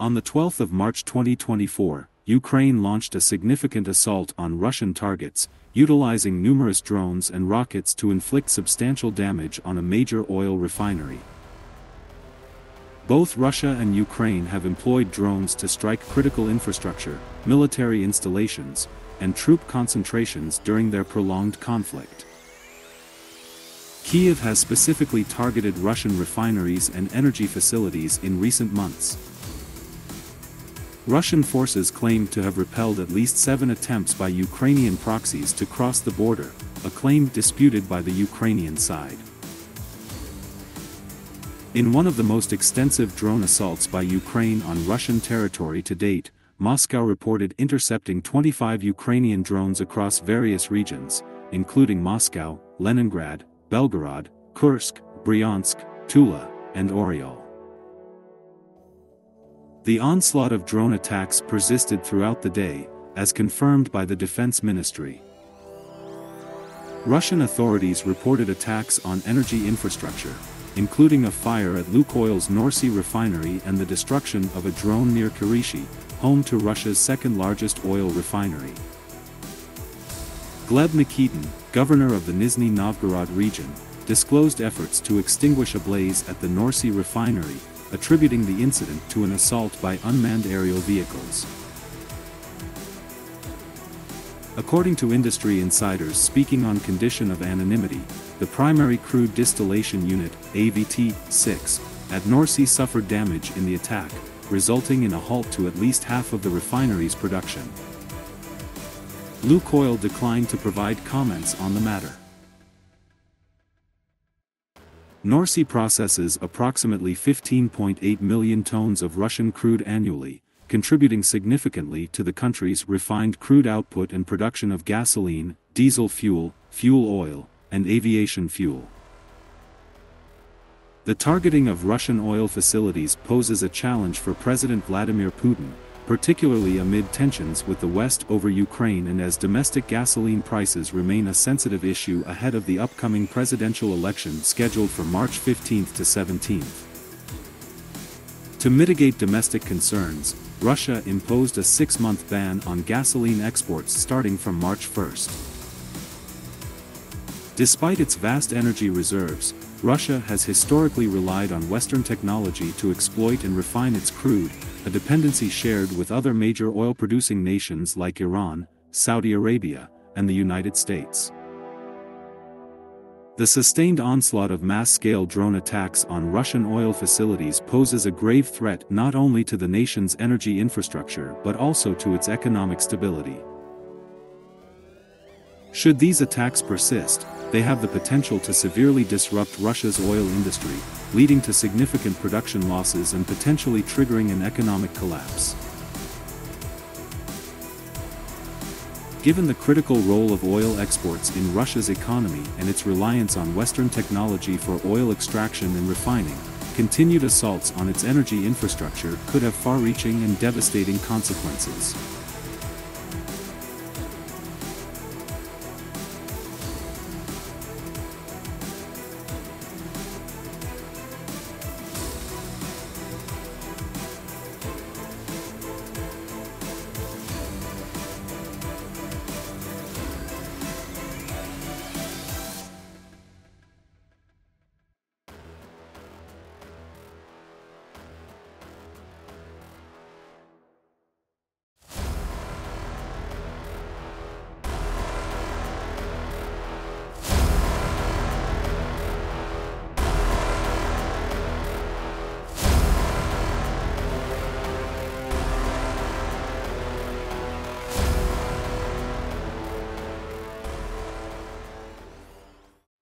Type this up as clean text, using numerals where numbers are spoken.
On the 12th of March 2024, Ukraine launched a significant assault on Russian targets, utilizing numerous drones and rockets to inflict substantial damage on a major oil refinery. Both Russia and Ukraine have employed drones to strike critical infrastructure, military installations, and troop concentrations during their prolonged conflict. Kyiv has specifically targeted Russian refineries and energy facilities in recent months. Russian forces claim to have repelled at least 7 attempts by Ukrainian proxies to cross the border, a claim disputed by the Ukrainian side. In one of the most extensive drone assaults by Ukraine on Russian territory to date, Moscow reported intercepting 25 Ukrainian drones across various regions, including Moscow, Leningrad, Belgorod, Kursk, Bryansk, Tula, and Oryol. The onslaught of drone attacks persisted throughout the day, as confirmed by the Defense Ministry. Russian authorities reported attacks on energy infrastructure, including a fire at Lukoil's North Sea refinery and the destruction of a drone near Kyiv, home to Russia's second-largest oil refinery. Gleb Nikitin, governor of the Nizhny Novgorod region, disclosed efforts to extinguish a blaze at the North Sea refinery, attributing the incident to an assault by unmanned aerial vehicles. According to industry insiders speaking on condition of anonymity, the primary crude distillation unit, AVT-6, at North Sea suffered damage in the attack, resulting in a halt to at least half of the refinery's production. Lukoil declined to provide comments on the matter. North Sea processes approximately 15.8 million tons of Russian crude annually, contributing significantly to the country's refined crude output and production of gasoline, diesel fuel, fuel oil, and aviation fuel. The targeting of Russian oil facilities poses a challenge for President Vladimir Putin, particularly amid tensions with the West over Ukraine and as domestic gasoline prices remain a sensitive issue ahead of the upcoming presidential election scheduled for March 15 to 17. To mitigate domestic concerns, Russia imposed a 6-month ban on gasoline exports starting from March 1. Despite its vast energy reserves, Russia has historically relied on Western technology to exploit and refine its crude, a dependency shared with other major oil-producing nations like Iran, Saudi Arabia, and the United States. The sustained onslaught of mass-scale drone attacks on Russian oil facilities poses a grave threat not only to the nation's energy infrastructure but also to its economic stability. Should these attacks persist, they have the potential to severely disrupt Russia's oil industry, leading to significant production losses and potentially triggering an economic collapse. Given the critical role of oil exports in Russia's economy and its reliance on Western technology for oil extraction and refining, continued assaults on its energy infrastructure could have far-reaching and devastating consequences.